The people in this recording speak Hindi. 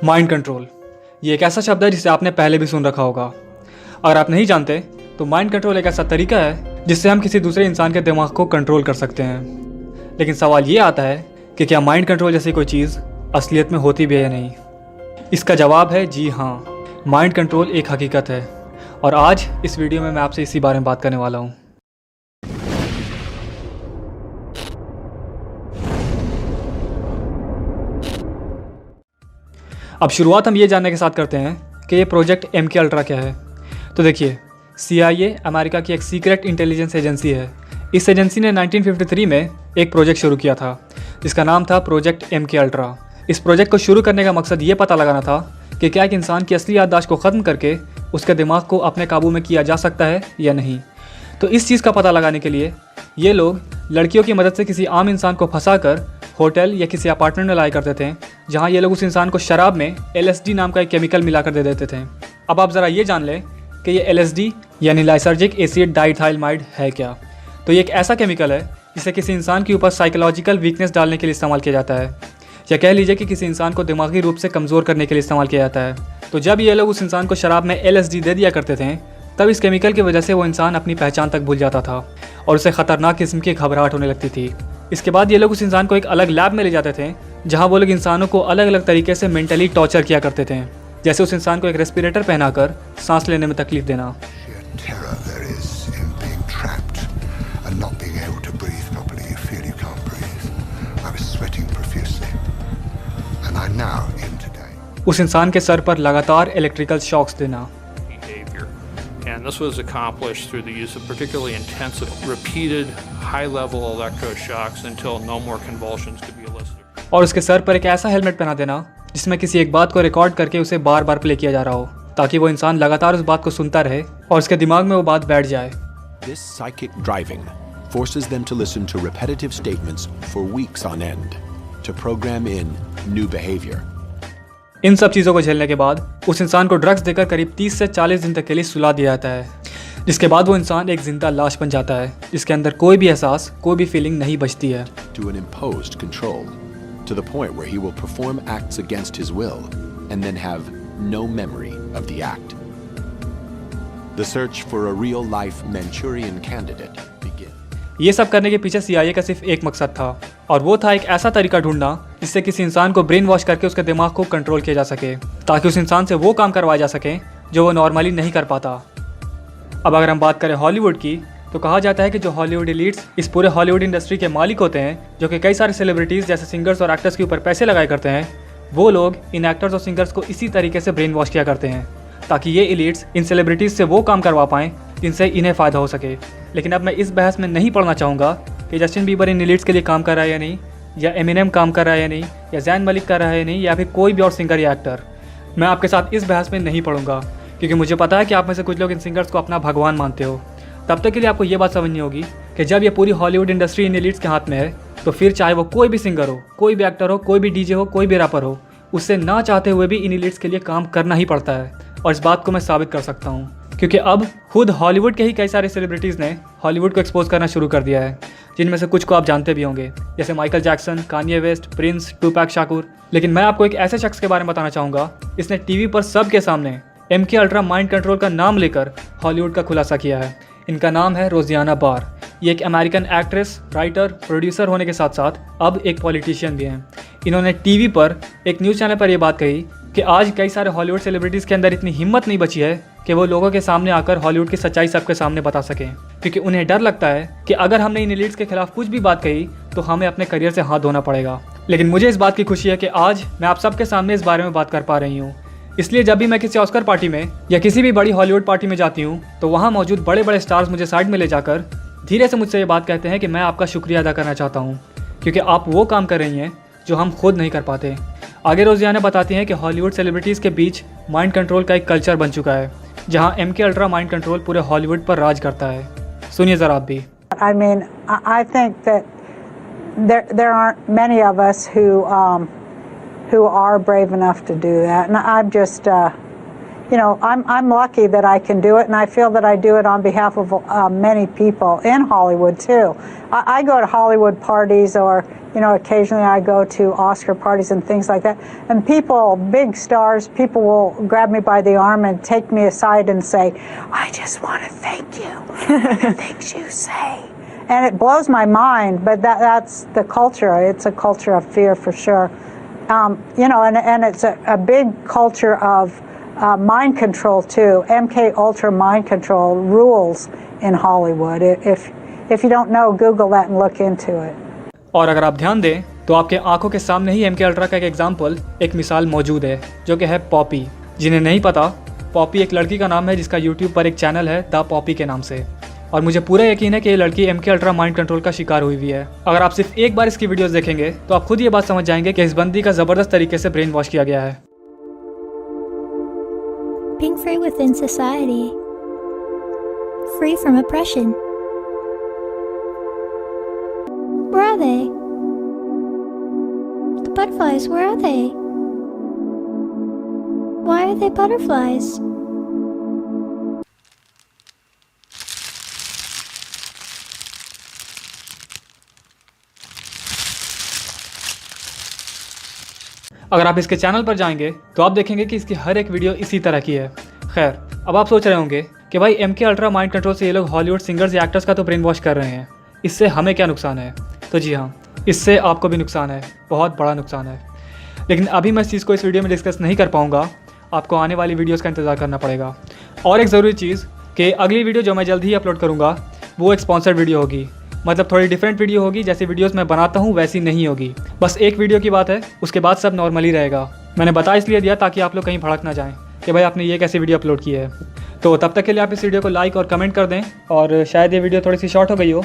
माइंड कंट्रोल ये एक ऐसा शब्द है जिसे आपने पहले भी सुन रखा होगा। अगर आप नहीं जानते तो माइंड कंट्रोल एक ऐसा तरीका है जिससे हम किसी दूसरे इंसान के दिमाग को कंट्रोल कर सकते हैं। लेकिन सवाल ये आता है कि क्या माइंड कंट्रोल जैसी कोई चीज़ असलियत में होती भी है या नहीं। इसका जवाब है जी हाँ, माइंड कंट्रोल एक हकीकत है और आज इस वीडियो में मैं आपसे इसी बारे में बात करने वाला हूँ। अब शुरुआत हम ये जानने के साथ करते हैं कि ये प्रोजेक्ट MK अल्ट्रा क्या है। तो देखिए, CIA अमेरिका की एक सीक्रेट इंटेलिजेंस एजेंसी है। इस एजेंसी ने 1953 में एक प्रोजेक्ट शुरू किया था जिसका नाम था प्रोजेक्ट MK अल्ट्रा। इस प्रोजेक्ट को शुरू करने का मकसद ये पता लगाना था कि क्या एक इंसान की असली याददाश्त को ख़त्म करके उसके दिमाग को अपने काबू में किया जा सकता है या नहीं। तो इस चीज़ का पता लगाने के लिए ये लोग लड़कियों की मदद से किसी आम इंसान को फंसाकर होटल या किसी अपार्टमेंट में लाया करते थे, जहां ये लोग उस इंसान को शराब में LSD नाम का एक केमिकल मिलाकर दे देते थे। अब आप ज़रा ये जान लें कि ये LSD यानी लाइसर्जिक एसिड डाइथाइलमाइड है क्या। तो ये एक ऐसा केमिकल है जिसे किसी इंसान के ऊपर साइकोलॉजिकल वीकनेस डालने के लिए इस्तेमाल किया जाता है, या कह लीजिए कि किसी इंसान को दिमागी रूप से कमज़ोर करने के लिए इस्तेमाल किया जाता है। तो जब ये लोग उस इंसान को शराब में LSD दे दिया करते थे, तब इस केमिकल की वजह से वो इंसान अपनी पहचान तक भूल जाता था और उसे ख़तरनाक किस्म की घबराहट होने लगती थी। इसके बाद ये लोग उस इंसान को एक अलग लैब में ले जाते थे, जहां वो लोग इंसानों को अलग अलग तरीके से मेंटली टॉर्चर किया करते थे, जैसे उस इंसान को एक रेस्पिरेटर पहनाकर सांस लेने में तकलीफ देना। उस इंसान के सर पर लगातार इलेक्ट्रिकल शॉक्स देना। And this was accomplished through the use of particularly intensive, repeated, high-level electroshocks until no more convulsions could be elicited. और उसके सर पर एक ऐसा हेलमेट पहना देना जिसमें किसी एक बात को रिकॉर्ड करके उसे बार बार प्ले किया जा रहा हो, ताकि वो इंसान लगातार उस बात को सुनता रहे और उसके दिमाग में वो बात बैठ जाए। This psychic driving forces them to listen to repetitive statements for weeks on end to program in new behavior. इन सब चीज़ों को झेलने के बाद उस इंसान को ड्रग्स देकर करीब 30 से 40 दिन तक के लिए सुला दिया जाता है, जिसके बाद वो इंसान एक जिंदा लाश बन जाता है जिसके अंदर कोई भी एहसास, कोई भी फीलिंग नहीं बचती है। To an imposed control, to the point where he will perform acts against his will and then have no memory of the act. The search for a real-life Manchurian candidate begins. ये सब करने के पीछे CIA का सिर्फ एक मकसद था, और वो था एक ऐसा तरीका ढूंढना जिससे किसी इंसान को ब्रेन वॉश करके उसके दिमाग को कंट्रोल किया जा सके, ताकि उस इंसान से वो काम करवाया जा सके जो वो नॉर्मली नहीं कर पाता। अब अगर हम बात करें हॉलीवुड की, तो कहा जाता है कि जो हॉलीवुड एलीट्स इस पूरे हॉलीवुड इंडस्ट्री के मालिक होते हैं, जो कि कई सारे सेलिब्रिटीज़ जैसे सिंगर्स और एक्टर्स के ऊपर पैसे लगाया करते हैं, वो लोग इन एक्टर्स और सिंगर्स को इसी तरीके से ब्रेन वॉश किया करते हैं, ताकि ये एलीट्स इन सेलिब्रिटीज़ से वो काम करवा पाएँ जिनसे इन्हें फ़ायदा हो सके। लेकिन अब मैं इस बहस में नहीं पढ़ना चाहूँगा कि जस्टिन बीबर इन एलीट्स के लिए काम कर रहा है या नहीं, या एमिनेम काम कर रहा है या नहीं, या ज़ैन मलिक कर रहा है या नहीं, या फिर कोई भी और सिंगर या एक्टर। मैं आपके साथ इस बहस में नहीं पढ़ूंगा, क्योंकि मुझे पता है कि आप में से कुछ लोग इन सिंगर्स को अपना भगवान मानते हो। तब तक के लिए आपको ये बात समझनी होगी कि जब ये पूरी हॉलीवुड इंडस्ट्री इन एलीट्स के हाथ में है, तो फिर चाहे वो कोई भी सिंगर हो, कोई भी एक्टर हो, कोई भी DJ हो, कोई भी रैपर हो, उससे ना चाहते हुए भी इन एलीट्स के लिए काम करना ही पड़ता है। और इस बात को मैं साबित कर सकता हूँ, क्योंकि अब खुद हॉलीवुड के ही कई सारे सेलिब्रिटीज़ ने हॉलीवुड को एक्सपोज करना शुरू कर दिया है, जिनमें से कुछ को आप जानते भी होंगे, जैसे Michael Jackson, Kanye West, Prince, Tupac Shakur. लेकिन मैं आपको एक ऐसे शख्स के बारे में बताना चाहूँगा, इसने TV पर सबके सामने MK अल्ट्रा माइंड कंट्रोल का नाम लेकर हॉलीवुड का खुलासा किया है। इनका नाम है रोजियाना बार। ये एक अमेरिकन एक्ट्रेस, राइटर, प्रोड्यूसर होने के साथ साथ अब एक पॉलिटिशियन भी हैं। इन्होंने TV पर एक न्यूज़ चैनल पर यह बात कही कि आज कई सारे हॉलीवुड सेलिब्रिटीज़ के अंदर इतनी हिम्मत नहीं बची है कि वो लोगों के सामने आकर हॉलीवुड की सच्चाई सबके सामने बता सकें, क्योंकि उन्हें डर लगता है कि अगर हमने इन एलीट्स के खिलाफ कुछ भी बात कही तो हमें अपने करियर से हाथ धोना पड़ेगा। लेकिन मुझे इस बात की खुशी है कि आज मैं आप सबके सामने इस बारे में बात कर पा रही हूँ। इसलिए जब भी मैं किसी ऑस्कर पार्टी में या किसी भी बड़ी हॉलीवुड पार्टी में जाती हूँ, तो वहाँ मौजूद बड़े बड़े स्टार्स मुझे साइड में ले जाकर धीरे से मुझसे ये बात कहते हैं कि मैं आपका शुक्रिया अदा करना चाहता हूँ, क्योंकि आप वो काम कर रही हैं जो हम खुद नहीं कर पाते। आगे रोजियाना बताती हैं कि हॉलीवुड सेलिब्रिटीज़ के बीच माइंड कंट्रोल का एक कल्चर बन चुका है, जहां MK अल्ट्रा माइंड कंट्रोल पूरे हॉलीवुड पर राज करता है। सुनिए ज़रा आप भी। I mean, I think that there aren't many of us who are brave enough to do that, and I'm just, I'm lucky that I can do it, and I feel that I do it on behalf of many people in Hollywood too. I go to Hollywood parties, or occasionally I go to Oscar parties and things like that. And people, big stars, people will grab me by the arm and take me aside and say, "I just want to thank you for the things you say." And it blows my mind, but that's the culture. It's a culture of fear for sure. And it's a big culture of mind control too. MK Ultra mind control rules in Hollywood. If you don't know, Google that and look into it. और अगर आप ध्यान दें तो आपके आंखों के सामने ही MK अल्ट्रा का एक एग्जाम्पल, एक मिसाल मौजूद है, जो कि है पॉपी। जिन्हें नहीं पता, पॉपी एक लड़की का नाम है जिसका यूट्यूब पर एक चैनल है द पॉपी के नाम से। और मुझे पूरा यकीन है कि ये लड़की MK अल्ट्रा माइंड कंट्रोल का शिकार हुई हुई है। अगर आप सिर्फ एक बार इसकी वीडियोस देखेंगे तो आप खुद ये बात समझ जाएंगे कि इस बंदी का ज़बरदस्त तरीके से ब्रेन वॉश किया गया है। Being free within society, free from oppression. Where are they? The butterflies, where are they? Why are they butterflies? अगर आप इसके चैनल पर जाएंगे तो आप देखेंगे कि इसकी हर एक वीडियो इसी तरह की है। खैर, अब आप सोच रहे होंगे कि भाई MK अल्ट्रा माइंड कंट्रोल से ये लोग हॉलीवुड सिंगर्स या एक्टर्स का तो ब्रेन वॉश कर रहे हैं, इससे हमें क्या नुकसान है? तो जी हाँ, इससे आपको भी नुकसान है, बहुत बड़ा नुकसान है। लेकिन अभी मैं इस चीज़ को इस वीडियो में डिस्कस नहीं कर पाऊँगा, आपको आने वाली वीडियोज़ का इंतज़ार करना पड़ेगा। और एक ज़रूरी चीज़ कि अगली वीडियो जो मैं जल्द ही अपलोड करूँगा वो एक स्पॉन्सर्ड वीडियो होगी, मतलब थोड़ी डिफरेंट वीडियो होगी। जैसी वीडियोस मैं बनाता हूँ वैसी नहीं होगी। बस एक वीडियो की बात है, उसके बाद सब नॉर्मली रहेगा। मैंने बता इसलिए दिया ताकि आप लोग कहीं भड़क ना जाएं कि भाई आपने ये कैसी वीडियो अपलोड की है। तो तब तक के लिए आप इस वीडियो को लाइक और कमेंट कर दें। और शायद ये वीडियो थोड़ी सी शॉर्ट हो गई हो,